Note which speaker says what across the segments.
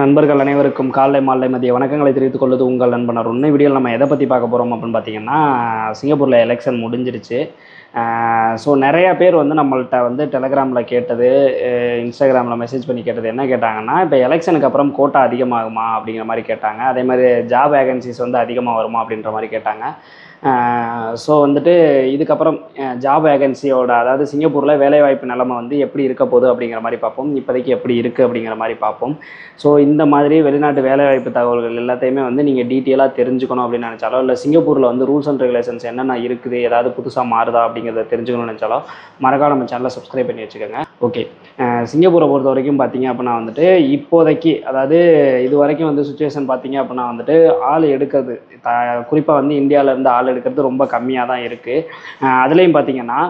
Speaker 1: நண்பர்கள் அனைவருக்கும் காலை மாலை மதிய வணக்கங்களை தெரிவித்துக் கொள்வது உங்கள் நண்பன் அருண். வீடியோவில் நம்ம எதை பற்றி பார்க்க போகிறோம் அப்படின்னு பார்த்தீங்கன்னா, சிங்கப்பூரில் எலெக்ஷன் முடிஞ்சிருச்சு. ஸோ நிறையா பேர் வந்து நம்மள்கிட்ட வந்து டெலகிராமில் கேட்டது, இன்ஸ்டாகிராமில் மெசேஜ் பண்ணி கேட்டது என்ன கேட்டாங்கன்னா, இப்போ எலெக்ஷனுக்கு அப்புறம் கோட்டா அதிகமாகுமா அப்படிங்கிற மாதிரி கேட்டாங்க. அதே மாதிரி ஜாப் வேகன்சிஸ் வந்து அதிகமாக வருமா அப்படின்ற மாதிரி கேட்டாங்க. ஸோ வந்துட்டு இதுக்கப்புறம் ஜாப் வேகன்சியோட, அதாவது சிங்கப்பூரில் வேலைவாய்ப்பு நிலைமை வந்து எப்படி இருக்க போகுது அப்படிங்கிற மாதிரி பார்ப்போம். இப்போதைக்கு எப்படி இருக்குது அப்படிங்கிற மாதிரி பார்ப்போம். ஸோ இந்த மாதிரி வெளிநாட்டு வேலைவாய்ப்பு தகவல்கள் எல்லாத்தையுமே வந்து நீங்கள் டீட்டெயிலாக தெரிஞ்சுக்கணும் அப்படின்னு நினச்சாலோ, இல்லை சிங்கப்பூரில் வந்து ரூல்ஸ் அண்ட் ரெகுலேஷன்ஸ் என்னென்ன இருக்குது, ஏதாவது புதுசாக மாறுதா அப்படிங்கிறத தெரிஞ்சுக்கணும்னு நினச்சாலோ மறக்காம நம்ம சேனலை சப்ஸ்கிரைப் பண்ணி வச்சுக்கோங்க. ஓகே, சிங்கப்பூரை பொறுத்த வரைக்கும் பார்த்தீங்க அப்படின்னா வந்துட்டு இப்போதைக்கு, அதாவது இது வரைக்கும் வந்து சுச்சுவேஷன் பார்த்தீங்க அப்படின்னா வந்துட்டு ஆள் எடுக்கிறது, குறிப்பாக வந்து இந்தியாவிலேருந்து ஆள் எடுக்கிறது ரொம்ப கம்மியாக தான் இருக்குது. அதுலேயும் பார்த்தீங்கன்னா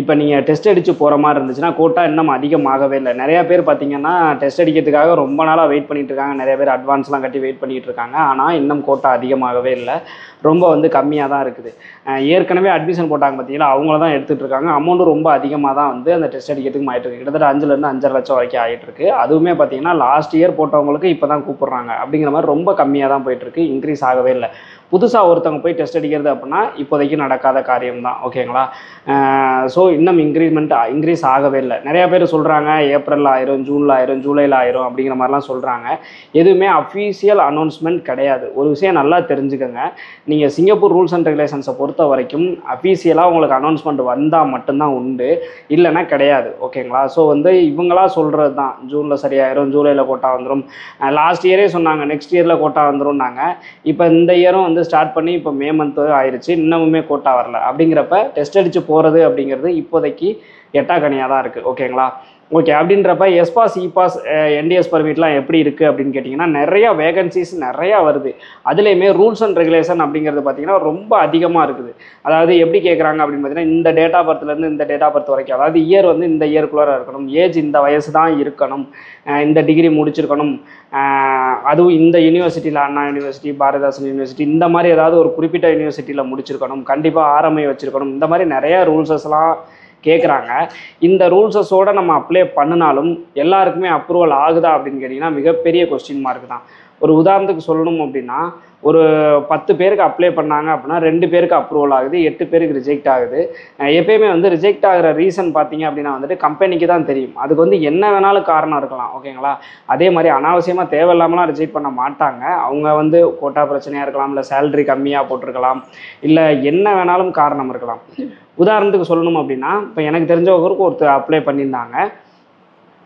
Speaker 1: இப்போ நீங்கள் டெஸ்ட் அடித்து போகிற மாதிரி இருந்துச்சுன்னா கோட்டா இன்னும் அதிகமாகவே இல்லை. நிறையா பேர் பார்த்தீங்கன்னா டெஸ்ட் அடிக்கிறதுக்காக ரொம்ப நாளாக வெயிட் பண்ணிகிட்டு இருக்காங்க. நிறைய பேர் அட்வான்ஸ்லாம் கட்டி வெயிட் பண்ணிகிட்டு இருக்காங்க. ஆனால் இன்னும் கோட்டா அதிகமாகவே இல்லை, ரொம்ப வந்து கம்மியாக தான் இருக்குது. ஏற்கனவே அட்மிஷன் போட்டாங்க பார்த்தீங்களா, அவங்கள தான் எடுத்துகிட்டு இருக்காங்க. அமௌண்ட்டும் ரொம்ப அதிகமாக தான் வந்து அந்த டெஸ்ட் அடிக்கிறதுக்கு ஆகிட்டு இருக்கு. கிட்டத்தட்ட 5,000 5.5 லட்சம் வரைக்கும் ஆகிட்டு இருக்கு. அதுவுமே பார்த்தீங்கன்னா லாஸ்ட் இயர் போட்டவங்களுக்கு இப்போ தான் கூப்பிட்றாங்க அப்படிங்கிற மாதிரி ரொம்ப கம்மியாக தான் போயிட்டுருக்கு. இன்க்ரீஸ் ஆகவே இல்லை. புதுசாக ஒருத்தவங்க போய் டெஸ்ட் அடிக்கிறது அப்படின்னா இப்போதைக்கு நடக்காத காரியம் தான். ஓகேங்களா? ஸோ இன்னும் இன்க்ரீஸ் ஆகவே இல்லை. நிறையா பேர் சொல்கிறாங்க ஏப்ரலில் ஆயிரும், ஜூனில் ஆயிரும், ஜூலையில் ஆயிரும் அப்படிங்கிற மாதிரிலாம் சொல்கிறாங்க. எதுவுமே அஃபீஷியல் அனௌன்ஸ்மெண்ட் கிடையாது. ஒரு விஷயம் நல்லா தெரிஞ்சுக்கோங்க, நீங்கள் சிங்கப்பூர் ரூல்ஸ் அண்ட் ரெகுலேஷன்ஸை பொறுத்த வரைக்கும் அஃபீஷியலாக உங்களுக்கு அனௌன்ஸ்மெண்ட் வந்தால் மட்டும்தான் உண்டு, இல்லைன்னா கிடையாது. ஓகேங்களா? ஸோ வந்து இவங்களா சொல்கிறது தான் ஜூனில் சரியாயிரும், ஜூலையில் கோட்டா வந்துடும். லாஸ்ட் இயரே சொன்னாங்க நெக்ஸ்ட் இயரில் கோட்டா வந்துடும்னாங்க. இப்போ இந்த இயரும் வந்து ஸ்டார்ட் பண்ணி இப்போ மே மந்த் ஆயிடுச்சு, இன்னமுமே கோட்டா வரல. அப்படிங்கிறப்ப டெஸ்ட் அடித்து போகிறது அப்படிங்கிறது இப்போதைக்கு எட்டாக்கனியாக தான் இருக்குது. ஓகேங்களா? ஓகே, அப்படின்றப்ப எஸ்பாஸ் இபாஸ் என்டிஎஸ் பர்மிட்லாம் எப்படி இருக்குது அப்படின்னு கேட்டிங்கன்னா, நிறையா வேகன்சிஸ் நிறையா வருது. அதுலேயுமே ரூல்ஸ் அண்ட் ரெகுலேஷன் அப்படிங்கிறது பார்த்திங்கன்னா ரொம்ப அதிகமாக இருக்குது. அதாவது எப்படி கேட்குறாங்க அப்படின்னு பார்த்தீங்கன்னா, இந்த டேட் ஆஃப் பர்த்லேருந்து இந்த டேட் ஆஃப் பர்த் வரைக்கும், அதாவது இயர் வந்து இந்த இயருக்குள்ளார இருக்கணும், ஏஜ் இந்த வயசு தான் இருக்கணும், இந்த டிகிரி முடிச்சிருக்கணும், அதுவும் இந்த யூனிவர்சிட்டியில் அண்ணா யூனிவர்சிட்டி, பாரதிதாசன் யூனிவர்சிட்டி, இந்த மாதிரி ஏதாவது ஒரு குறிப்பிட்ட யூனிவர்சிட்டியில் முடிச்சிருக்கணும், கண்டிப்பாக ஆர்எம்ஐ வச்சுருக்கணும், இந்த மாதிரி நிறையா ரூல்ஸஸ்லாம் கேட்குறாங்க. இந்த ரூல்ஸஸோடு நம்ம அப்ளை பண்ணினாலும் எல்லாருக்குமே அப்ரூவல் ஆகுதா அப்படின்னு கேட்டிங்கன்னா மிகப்பெரிய கொஸ்டின் மார்க் தான். ஒரு உதாரணத்துக்கு சொல்லணும் அப்படின்னா, ஒரு 10 பேருக்கு அப்ளை பண்ணாங்க அப்படின்னா 2 பேருக்கு அப்ரூவல் ஆகுது, 8 பேருக்கு ரிஜெக்ட் ஆகுது. எப்பயுமே வந்து ரிஜெக்ட் ஆகிற ரீசன் பார்த்தீங்க அப்படின்னா வந்துட்டு கம்பெனிக்கு தான் தெரியும். அதுக்கு வந்து என்ன வேணாலும் காரணம் இருக்கலாம். ஓகேங்களா? அதே மாதிரி அனாவசியமாக தேவையில்லாமலாம் ரிஜெக்ட் பண்ண மாட்டாங்க. அவங்க வந்து கோட்டா பிரச்சனையாக இருக்கலாம், இல்லை சேலரி கம்மியாக போட்டிருக்கலாம், இல்லை என்ன வேணாலும் காரணம் இருக்கலாம். உதாரணத்துக்கு சொல்லணும் அப்படின்னா, இப்போ எனக்கு தெரிஞ்சவருக்கு ஒருத்தர் அப்ளை பண்ணியிருந்தாங்க.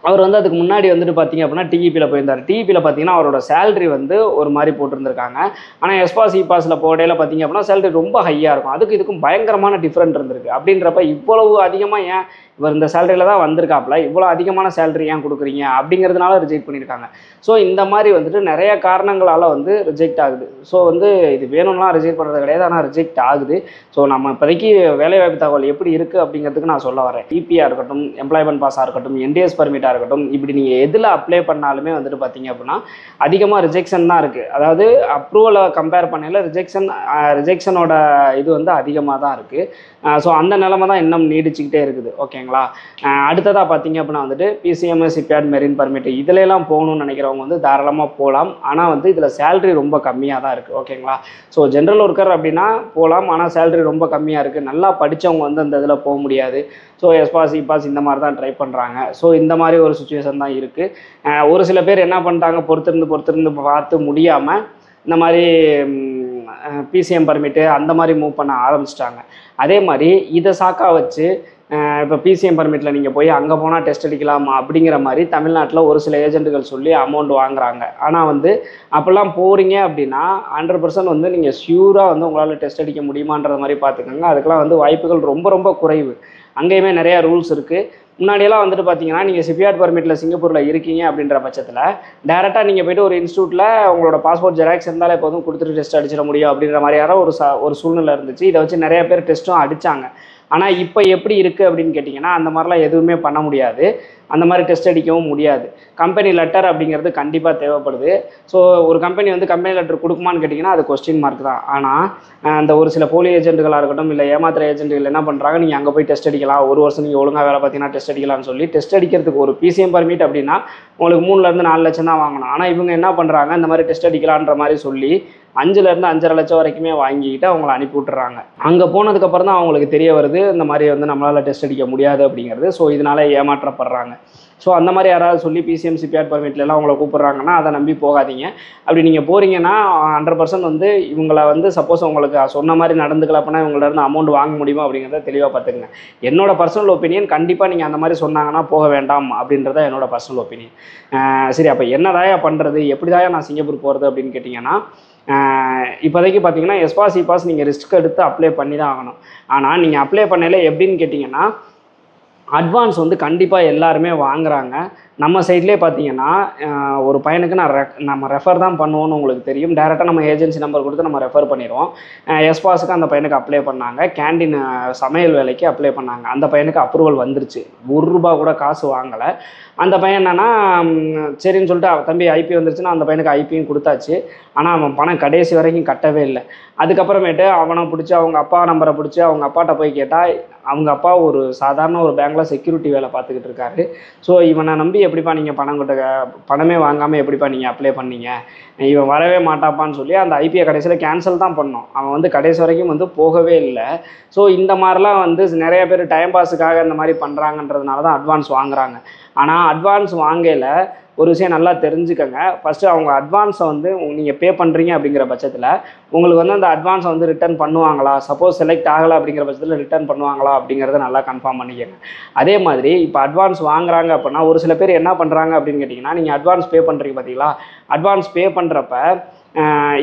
Speaker 1: அவர் வந்து அதுக்கு முன்னாடி வந்துட்டு பார்த்தீங்க அப்படின்னா டிஇபியில் போயிருந்தார். டிஇபியில் பார்த்தீங்கன்னா அவரோட சேலரி வந்து ஒரு மாதிரி போட்டிருந்திருக்காங்க. ஆனால் எஸ்பாஸ் இபாஸில் போடையில் பார்த்தீங்க அப்படின்னா சேலரி ரொம்ப ஹையாக இருக்கும். அதுக்கு இதுக்கும் பயங்கரமான டிஃப்ரெண்ட் இருந்திருக்கு. அப்படின்றப்ப இவ்வளவு அதிகமாக ஏன் இவர் இந்த சேலரியில் தான் வந்திருக்காப்புல, இவ்வளோ அதிகமான சேலரி ஏன் கொடுக்குறீங்க அப்படிங்கிறதுனால ரிஜெக்ட் பண்ணியிருக்காங்க. ஸோ இந்த மாதிரி வந்துட்டு நிறைய காரணங்களால் வந்து ரிஜெக்ட் ஆகுது. ஸோ வந்து இது வேணும்லாம் ரிஜெக்ட் பண்ணுறது கிடையாது, ஆனால் ரிஜெக்ட் ஆகுது. ஸோ நம்ம இப்போதைக்கு வேலைவாய்ப்பு தகவல் எப்படி இருக்குது அப்படிங்கிறதுக்கு நான் சொல்ல வரேன். டிபியாக இருக்கட்டும், எம்ப்ளாய்மெண்ட் பாஸாக இருக்கட்டும், என்டிஎஸ் பர்மிட்டாக இருக்கட்டும், இப்படி நீங்கள் எதில் அப்ளை பண்ணாலுமே வந்துட்டு பார்த்தீங்க அப்படின்னா அதிகமாக ரிஜெக்ஷன் தான் இருக்குது. அதாவது அப்ரூவலை கம்பேர் பண்ணல ரிஜெக்ஷனோட இது வந்து அதிகமாக தான் இருக்குது. ஸோ அந்த நிலைமை தான் இன்னும் நீடிச்சுக்கிட்டே இருக்குது. ஓகேங்களா? அடுத்ததாக பார்த்தீங்க அப்படின்னா வந்துட்டு பிசிஎம்எஸ், ஷிப்யார்ட், மெரின் பர்மிட் இதிலெல்லாம் போகணும்னு நினைக்கிறவங்க வந்து தாராளமாக போகலாம். ஆனால் வந்து இதில் சேலரி ரொம்ப கம்மியாக தான் இருக்குது. ஓகேங்களா? ஸோ ஜென்ரல் ஒர்க்கர் அப்படின்னா போகலாம், ஆனால் சேலரி ரொம்ப கம்மியாக இருக்குது. நல்லா படித்தவங்க வந்து அந்த இதில் போக முடியாது. ஸோ எஸ்பாஸ் இபாஸ் இந்த மாதிரி தான் ட்ரை பண்ணுறாங்க. ஸோ இந்த மாதிரி ஒரு சுச்சுவேஷன் தான் இருக்குது. ஒரு சில பேர் என்ன பண்ணிட்டாங்க, பொறுத்திருந்து பார்த்து முடியாமல் இந்த மாதிரி பிசிஎம் பர்மிட்டு அந்த மாதிரி மூவ் பண்ண ஆரம்பிச்சிட்டாங்க. அதே மாதிரி இதை சாக்கா வச்சு இப்போ பிசிஎம் பர்மிட்டில் நீங்கள் போய் அங்கே போனால் டெஸ்ட் அடிக்கலாமா அப்படிங்கிற மாதிரி தமிழ்நாட்டில் ஒரு சில ஏஜென்ட்டுகள் சொல்லி அமௌண்ட் வாங்குறாங்க. ஆனால் வந்து அப்போல்லாம் போகிறீங்க அப்படின்னா 100% வந்து நீங்கள் ஷியூராக வந்து உங்களால் டெஸ்ட் அடிக்க முடியுமான்ற மாதிரி பார்த்துக்கோங்க. அதுக்கெலாம் வந்து வாய்ப்புகள் ரொம்ப ரொம்ப குறைவு. அங்கேயுமே நிறையா ரூல்ஸ் இருக்குது. முன்னாடியெல்லாம் வந்துட்டு பார்த்தீங்கன்னா, நீங்கள் ஷிப்யார்ட் பர்மிட்டில் சிங்கப்பூரில் இருக்கீங்க அப்படின்ற பட்சத்தில் டேரெக்டாக நீங்கள் போய்ட்டு ஒரு இன்ஸ்டியூட்டில் உங்களோட பாஸ்போர்ட் ஜெராக்ஸ் இருந்தாலே போதும் கொடுத்துட்டு டெஸ்ட் அடிச்சிட முடியும் அப்படின்ற மாதிரியான ஒரு சூழ்நிலை இருந்துச்சு. இதை வச்சு நிறைய பேர் டெஸ்ட்டும் அடித்தாங்க. ஆனால் இப்போ எப்படி இருக்குது அப்படின்னு கேட்டிங்கன்னா அந்த மாதிரிலாம் எதுவுமே பண்ண முடியாது, அந்த மாதிரி டெஸ்ட் அடிக்கவும் முடியாது. கம்பெனி லெட்டர் அப்படிங்கிறது கண்டிப்பாக தேவைப்படுது. ஸோ ஒரு கம்பெனி வந்து கம்பெனி லெட்டர் கொடுக்குமான்னு கேட்டிங்கன்னா அது கொஸ்டின் மார்க் தான். ஆனால் அந்த ஒரு சில போலி ஏஜென்ட்டுகளாக இருக்கட்டும், இல்லை ஏமாத்திர ஏஜென்ட்டுகள் என்ன பண்ணுறாங்க, நீங்கள் அங்கே போய் டெஸ்ட் அடிக்கலாம், ஒரு வருஷம் நீங்கள் ஒழுங்காக வேலை பார்த்தீங்கன்னா டெஸ்ட் அடிக்கலாம்னு சொல்லி டெஸ்ட் அடிக்கிறதுக்கு ஒரு பிசிஎம் பர்மிட் அப்படின்னா உங்களுக்கு 3 4 லட்சம் தான் வாங்கணும். ஆனால் இவங்க என்ன பண்ணுறாங்க, இந்த மாதிரி டெஸ்ட் அடிக்கலான்ற மாதிரி சொல்லி 5 5.5 லட்சம் வரைக்குமே வாங்கிக்கிட்டு அவங்கள அனுப்பி விட்டுறாங்க. அங்கே போனதுக்கப்புறம் தான் அவங்களுக்கு தெரிய வருது இந்த மாதிரி வந்து நம்மளால் டெஸ்ட் அடிக்க முடியாது அப்படிங்கிறது. ஸோ இதனால் ஏமாற்றப்படுறாங்க. ஸோ அந்த மாதிரி யாராவது சொல்லி பிசிஎம் சிபிஆர் பர்மிட்லாம் அவங்கள கூப்பிட்றாங்கன்னா அதை நம்பி போகாதீங்க. அப்படி நீங்கள் போகிறீங்கன்னா 100% வந்து இவங்களை வந்து சப்போஸ் உங்களுக்கு சொன்ன மாதிரி நடந்துக்கல அப்படின்னா இவங்கள்ட்ட அமௌண்ட் வாங்க முடியுமா அப்படிங்கிறத தெளிவாக பார்த்துக்குங்க. என்னோட பர்சனல் ஒப்பீனியன், கண்டிப்பாக நீங்கள் அந்த மாதிரி சொன்னாங்கன்னா போக வேண்டாம் அப்படின்றத என்னோட பர்சனல் ஒப்பீனியன். சரி, அப்போ என்னதாயா பண்ணுறது, எப்படிதாயா நான் சிங்கப்பூர் போகிறது அப்படின்னு கேட்டிங்கன்னா, இப்போதைக்கு பார்த்தீங்கன்னா எஸ்பாஸ் இபாஸ் நீங்கள் ரிஸ்க் எடுத்து அப்ளை பண்ணி தான் ஆகணும். ஆனால் நீங்கள் அப்ளை பண்ணல எப்படின்னு கேட்டிங்கன்னா அட்வான்ஸ் வந்து கண்டிப்பாக எல்லாருமே வாங்குறாங்க. நம்ம சைட்லேயே பார்த்தீங்கன்னா ஒரு பையனுக்கு நம்ம ரெஃபர் தான் பண்ணுவோன்னு உங்களுக்கு தெரியும். டேரெக்டாக நம்ம ஏஜென்சி நம்பர் கொடுத்து நம்ம ரெஃபர் பண்ணிடுவோம். எஸ்பாஸுக்கு அந்த பையனுக்கு அப்ளை பண்ணாங்க, கேண்டீன் சமையல் வேலைக்கு அப்ளை பண்ணாங்க. அந்த பையனுக்கு அப்ரூவல் வந்துருச்சு, ₹1 கூட காசு வாங்கலை. அந்த பையன் என்னன்னா சரின்னு சொல்லிட்டு தம்பி ஐபி வந்துருச்சுன்னா அந்த பையனுக்கு ஐபியும் கொடுத்தாச்சு. ஆனால் அவன் பணம் கடைசி வரைக்கும் கட்டவே இல்லை. அதுக்கப்புறமேட்டு அவனை பிடிச்சி அவங்க அப்பா நம்பரை பிடிச்சி அவங்க அப்பாட்ட போய் கேட்டால் அவங்க அப்பா ஒரு சாதாரண ஒரு பேங்க்கில் செக்யூரிட்டி வேலை பார்த்துக்கிட்டு இருக்காரு. ஸோ இவனை நம்பி எப்படிப்பா நீங்கள் பணமே வாங்காமல் எப்படிப்பா நீங்கள் அப்ளை பண்ணீங்க, இவன் வரவே மாட்டாப்பான்னு சொல்லி அந்த ஐபியை கடைசியில் கேன்சல் தான் பண்ணோம். அவன் வந்து கடைசி வரைக்கும் வந்து போகவே இல்லை. ஸோ இந்த மாதிரிலாம் வந்து நிறைய பேர் டைம் பாஸுக்காக இந்த மாதிரி பண்ணுறாங்கன்றதுனால தான் அட்வான்ஸ் வாங்குறாங்க. ஆனால் அட்வான்ஸ் வாங்கல ஒரு விஷயம் நல்லா தெரிஞ்சுக்கங்க. ஃபஸ்ட்டு அவங்க அட்வான்ஸை வந்து நீங்கள் பே பண்ணுறீங்க அப்படிங்கிற பட்சத்தில் உங்களுக்கு வந்து அந்த அட்வான்ஸை வந்து ரிட்டர்ன் பண்ணுவாங்களா, சப்போஸ் செலக்ட் ஆகலை அப்படிங்கிற பட்சத்தில் ரிட்டர்ன் பண்ணுவாங்களா அப்படிங்கிறத நல்லா கன்ஃபார்ம் பண்ணிக்கங்க. அதே மாதிரி இப்போ அட்வான்ஸ் வாங்குறாங்க அப்படின்னா ஒரு சில பேர் என்ன பண்ணுறாங்க அப்படின்னு கேட்டிங்கன்னா, நீங்கள் அட்வான்ஸ் பே பண்ணுறீங்க பார்த்தீங்களா, அட்வான்ஸ் பே பண்ணுறப்ப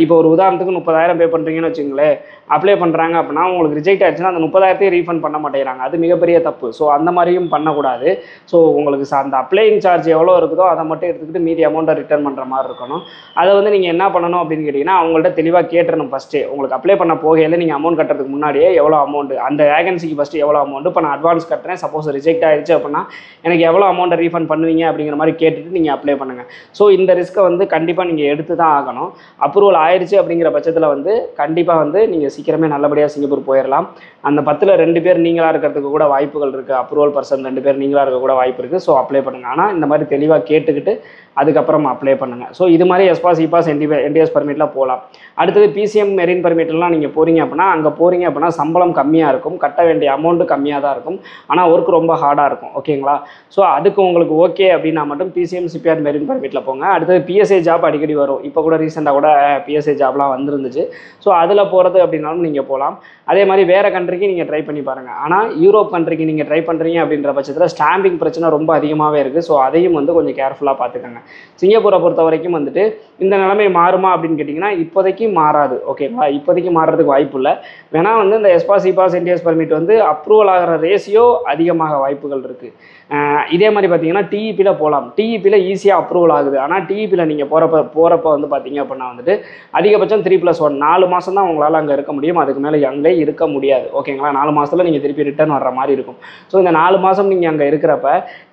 Speaker 1: இப்போ ஒரு உதாரணத்துக்கு 30,000 பே பண்ணுறீங்கன்னு வச்சுங்களேன், அப்ளை பண்ணுறாங்க அப்படின்னா உங்களுக்கு ரிஜெக்ட் ஆகிடுச்சுன்னா அந்த 30,000 ரீஃபண்ட் பண்ண மாட்டேங்கிறாங்க. அது மிகப்பெரிய தப்பு. ஸோ அந்த மாதிரியும் பண்ணக்கூடாது. ஸோ உங்களுக்கு அந்த அப்ளையிங் சார்ஜ் எவ்வளோ இருக்குதோ அதை மட்டும் எடுத்துக்கிட்டு மீதி அமௌண்ட்டை ரிட்டர்ன் பண்ணுற மாதிரி இருக்கணும். அதை வந்து நீங்கள் என்ன பண்ணணும் அப்படின்னு கேட்டிங்கன்னா அவங்கள்ட்ட தெளிவாக கேட்டுறணும். ஃபஸ்ட்டு உங்களுக்கு அப்ளை பண்ண போகையில் நீங்கள் அமௌண்ட் கட்டுறதுக்கு முன்னாடியே எவ்வளோ அமௌண்ட், அந்த வேகன்சிக்கு ஃபஸ்ட்டு எவ்வளோ அமௌண்ட், இப்போ நான் அட்வான்ஸ் கட்டுறேன், சப்போஸ் ரிஜெக்ட் ஆகிடுச்சு அப்படின்னா எனக்கு எவ்வளோ அமௌண்ட்டை ரீஃபண்ட் பண்ணுவீங்க அப்படிங்கிற மாதிரி கேட்டுட்டு நீங்கள் அப்ளை பண்ணுங்கள். ஸோ இந்த ரிஸ்க்கை வந்து கண்டிப்பாக நீங்கள் எடுத்து தான் ஆகணும். அப்ரூவல் ஆயிடுச்சு அப்படிங்கிற பட்சத்தில் வந்து கண்டிப்பாக வந்து நீங்கள் சீக்கிரமே நல்லபடியாக சிங்கப்பூர் போயிடலாம். அந்த 10ல் 2 பேர் நீங்களாக இருக்கிறதுக்கு கூட வாய்ப்புகள் இருக்குது. அப்ரூவல் பர்சன் 2 பேர் நீங்களாக இருக்க கூட வாய்ப்பு இருக்குது. ஸோ அப்ளை பண்ணுங்கள். ஆனால் இந்த மாதிரி தெளிவாக கேட்டுக்கிட்டு அதுக்கப்புறம் அப்ளை பண்ணுங்கள். ஸோ இது மாதிரி எஸ்பாஸ் இபாஸ் என்டிஎஸ் பர்மிட்லாம் போகலாம். அடுத்தது பிசிஎம் மெரின் பர்மிட்லாம் நீங்கள் போகிறீங்க அப்படின்னா அங்கே போகிறீங்க அப்படின்னா சம்பளம் கம்மியாக இருக்கும், கட்ட வேண்டிய அமௌண்ட்டு கம்மியாக தான் இருக்கும், ஆனால் ஒர்க் ரொம்ப ஹார்டாக இருக்கும். ஓகேங்களா? ஸோ அதுக்கு உங்களுக்கு ஓகே அப்படின்னா மட்டும் பிசிஎம் சிபிஆர் மெரின் பர்மிட்டில் போங்க. அடுத்தது பிஎஸ்ஐ ஜாப் அடிக்கடி வரும். இப்போ கூட ரீசெண்டாக கூட பிஎஸ்ஐ ஜாப்லாம் வந்துருந்துச்சு. ஸோ அதில் போகிறது அப்படின்னாலும் நீங்கள் போகலாம். அதே மாதிரி வேறு கண்ட்ரிக்கு நீங்கள் ட்ரை பண்ணி பாருங்கள். ஆனால் யூரோப் கண்ட்ரிக்கு நீங்கள் ட்ரை பண்ணுறீங்க அப்படின்ற பட்சத்தில் ஸ்டாம்பிங் பிரச்சனை ரொம்ப அதிகமாகவே இருக்குது. ஸோ அதையும் வந்து கொஞ்சம் கேர்ஃபுல்லாக பார்த்துக்கோங்க. சிங்கப்பூரை பொறுத்த வரைக்கும் வந்துட்டு இந்த நிலைமை மாறுமா அப்படின்னு கேட்டிங்கன்னா இப்போதைக்கு மாறாது. ஓகேங்களா? இப்போதைக்கு மாறுறதுக்கு வாய்ப்பு இல்லை. வேணால் வந்து இந்த எஸ்பாஸ் இபாஸ் என்டிஎஸ் பர்மிட் வந்து அப்ரூவல் ஆகிற ரேஷியோ அதிகமாக வாய்ப்புகள் இருக்குது. இதே மாதிரி பார்த்தீங்கன்னா டிஇபியில் போகலாம். டிஇபியில் ஈஸியாக அப்ரூவல் ஆகுது. ஆனால் டிஇபியில் நீங்கள் போகிறப்ப வந்து பார்த்தீங்க அப்படின்னா வந்துட்டு அதிகபட்சம் 3+1 4 மாதம் தான் உங்களால் அங்கே இருக்க முடியும். அதுக்கு மேலே அங்கே இருக்க முடியாது. ஓகேங்களா? 4 மாதத்தில் நீங்கள் திருப்பி ரிட்டர்ன் வர்ற மாதிரி இருக்கும். ஸோ இந்த 4 மாதம் நீங்கள் அங்கே இருக்கிறப்ப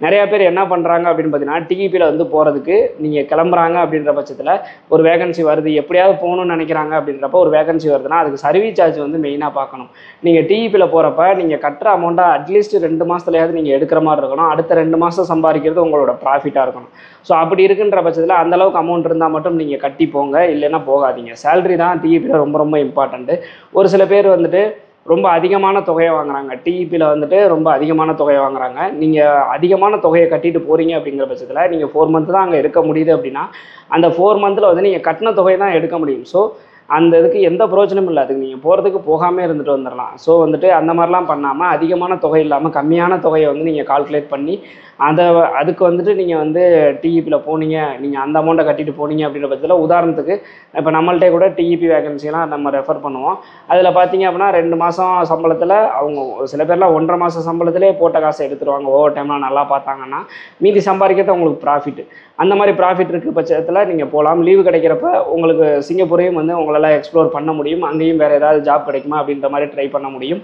Speaker 1: நிறையா பேர் என்ன பண்ணுறாங்க அப்படின்னு பார்த்தீங்கன்னா டிஇபியில் வந்து போகிறதுக்கு நீங்கள் கிளம்புறாங்க அப்படின்ற பட்சத்தில் ஒரு வேகன்சி வருது, எப்படியாவது போகணும்னு நினைக்கிறாங்க அப்படின்றப்ப ஒரு வேகன்சி வருதுன்னா அதுக்கு சர்வீஸ் சார்ஜ் வந்து மெயினாக பார்க்கணும். நீங்கள் டிஇபியில் போகிறப்ப நீங்கள் கட்டுற அமௌண்ட்டை அட்லீஸ்ட் 2 மாதத்துலையாவது நீங்கள் எடுக்கிற மாதிரி இருக்கணும். அடுத்த 2 மாதம் சம்பாதிக்கிறது உங்களோட ப்ராஃபிட்டாக இருக்கணும். ஸோ அப்படி இருக்குன்ற பட்சத்தில் அந்தளவுக்கு அமௌண்ட் இருந்தால் மட்டும் நீங்கள் கட்டி போங்க, இல்லைன்னா போகாதீங்க. சேலரி தான் டிஇபியில் ரொம்ப ரொம்ப இம்பார்ட்டண்ட்டு. ஒரு சில பேர் வந்துட்டு ரொம்ப அதிகமான தொகையை வாங்குறாங்க. டிஇபியில் வந்துட்டு ரொம்ப அதிகமான தொகையை வாங்குறாங்க. நீங்கள் அதிகமான தொகையை கட்டிட்டு போகிறீங்க அப்படிங்கிற பட்சத்தில் நீங்கள் 4 மந்த் தான் அங்கே இருக்க முடியுது அப்படின்னா அந்த 4 மந்தில் வந்து நீங்கள் கட்டின தொகையை தான் எடுக்க முடியும். ஸோ அந்த இதுக்கு எந்த பிரயோஜனமும் இல்லை. அதுக்கு நீங்கள் போகிறதுக்கு போகாமல் இருந்துட்டு வந்துடலாம். ஸோ வந்துட்டு அந்த மாதிரிலாம் பண்ணாமல் அதிகமான தொகை இல்லாமல் கம்மியான தொகையை வந்து நீங்கள் கால்குலேட் பண்ணி அதுக்கு வந்துட்டு நீங்கள் வந்து டிஇபியில் போனீங்க, நீங்கள் அந்த அமௌண்ட்டை கட்டிட்டு போனீங்க அப்படின்ற பட்சத்தில் உதாரணத்துக்கு இப்போ நம்மள்கிட்ட கூட டிஇபி வேகன்சிலாம் நம்ம ரெஃபர் பண்ணுவோம். அதில் பார்த்தீங்க அப்படின்னா 2 மாதம் சம்பளத்தில் அவங்க சில பேர்லாம் 1.5 மாதம் சம்பளத்திலே போட்ட காசை எடுத்துருவாங்க. ஓவர் டைம்லாம் நல்லா பார்த்தாங்கன்னா மீதி சம்பாதிக்கிறது உங்களுக்கு ப்ராஃபிட். அந்த மாதிரி ப்ராஃபிட் இருக்க பட்சத்தில் நீங்கள் போகலாம். லீவு கிடைக்கிறப்ப உங்களுக்கு சிங்கப்பூரையும் வந்து உங்களால் உங்களால் எக்ஸ்ப்ளோர் பண்ண முடியும். அங்கேயும் வேறு ஏதாவது ஜாப் கிடைக்குமா அப்படின்ற மாதிரி ட்ரை பண்ண முடியும்.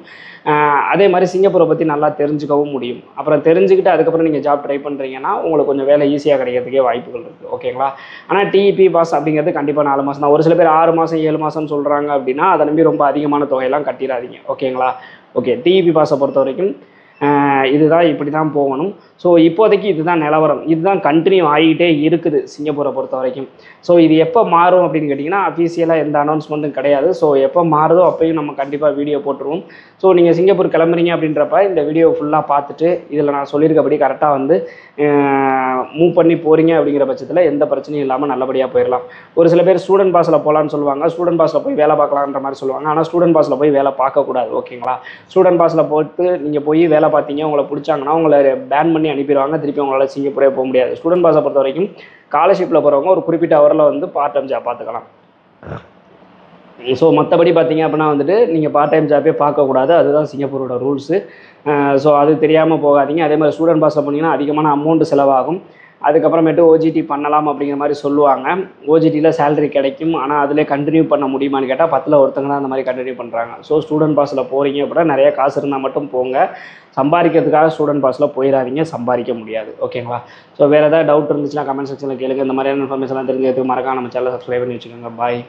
Speaker 1: அதே மாதிரி சிங்கப்பூரை பற்றி நல்லா தெரிஞ்சுக்கவும் முடியும். அப்புறம் தெரிஞ்சுக்கிட்டு அதுக்கப்புறம் நீங்கள் ஜாப் ட்ரை பண்ணுறீங்கன்னா உங்களுக்கு கொஞ்சம் வேலை ஈஸியாக கிடைக்கிறதுக்கே வாய்ப்புகள் இருக்குது. ஓகேங்களா? ஆனால் டிஇபி பாஸ் அப்படிங்கிறது கண்டிப்பாக 4 மாதம் தான். ஒரு சில பேர் 6 மாதம் 7 மாதம்னு சொல்கிறாங்க அப்படின்னா அதை நம்பி ரொம்ப அதிகமான தொகையெல்லாம் கட்டிடாதீங்க. ஓகேங்களா? ஓகே, டிஇபி பாஸை பொறுத்த வரைக்கும் இதுதான், இப்படி தான் போகணும். ஸோ இப்போதைக்கு இதுதான் நிலவரம். இதுதான் கண்டினியூ ஆகிட்டே இருக்குது சிங்கப்பூரை பொறுத்த வரைக்கும். ஸோ இது எப்போ மாறும் அப்படின்னு கேட்டிங்கன்னா அஃபீஷியலாக எந்த அனௌன்ஸ்மெண்ட்டும் கிடையாது. ஸோ எப்போ மாறுதோ அப்போயும் நம்ம கண்டிப்பாக வீடியோ போட்டுருவோம். ஸோ நீங்கள் சிங்கப்பூர் கிளம்புறீங்க அப்படின்றப்ப இந்த வீடியோ ஃபுல்லாக பார்த்துட்டு இதில் நான் சொல்லியிருக்கபடி கரெக்டாக வந்து மூவ் பண்ணி போகிறீங்க அப்படிங்கிற பட்சத்தில் எந்த பிரச்சனையும் இல்லாமல் நல்லபடியாக போயிடலாம். ஒரு சில பேர் ஸ்டூடெண்ட் பாஸில் போகலான்னு சொல்லுவாங்க, ஸ்டூடெண்ட் பாஸில் போய் வேலை பார்க்கலான்ற மாதிரி சொல்லுவாங்க. ஆனால் ஸ்டூடெண்ட் பாஸில் போய் வேலை பார்க்கக்கூடாது. ஓகேங்களா? ஸ்டூடெண்ட் பாஸில் போட்டு நீங்கள் போய் வேலை பார்த்தீங்க, உங்களை பிடிச்சாங்கன்னா உங்களை பேன் பண்ணி அனுப்பிடுவாங்க. திருப்பி உங்களால் சிங்கப்பூரே போக முடியாது. ஸ்டூடெண்ட் பாஸை பொறுத்த வரைக்கும் ஸ்காலர்ஷிப்பில் போகிறவங்க ஒரு குறிப்பிட்ட ஹவரில் வந்து பார்ட் டைம் ஜாப் பார்த்துக்கலாம். ஸோ மற்றபடி பார்த்தீங்க அப்படின்னா வந்துட்டு நீங்கள் பார்ட் டைம் ஜாப்பே பார்க்கக்கூடாது. அதுதான் சிங்கப்பூரோட ரூல்ஸு. ஸோ அது தெரியாமல் போகாதீங்க. அதே மாதிரி ஸ்டூடெண்ட் பாஸில் போனீங்கன்னா அதிகமான அமௌண்ட் செலவாகும். அதுக்கப்புறமேட்டு ஓஜிடி பண்ணலாம் அப்படிங்கிற மாதிரி சொல்லுவாங்க. ஓஜிடியில் சேலரி கிடைக்கும். ஆனால் அதிலே கண்டினியூ பண்ண முடியுமான்னு கேட்டால் 10ல் ஒருத்தங்க தான் அந்த மாதிரி கண்டினியூ பண்ணுறாங்க. ஸோ ஸ்டூடெண்ட் பாஸில் போகிறீங்க அப்படின்னா நிறைய காசு இருந்தால் மட்டும் போங்க. சம்பாதிக்கிறதுக்காக ஸ்டூடெண்ட் பாஸில் போயிடாதீங்க, சம்பாதிக்க முடியாது. ஓகேங்களா? ஸோ வேறு ஏதாவது டவுட் இருந்துச்சுன்னா கமெண்ட் செக்ஷனில் கேளுங்க. இந்த மாதிரியான இன்ஃபர்மேஷன்லாம் தெரிஞ்சதுக்கு மறக்காம நம்ம சேனலை சப்ஸ்கிரைப் பண்ணி வச்சுக்கோங்க. பாய்.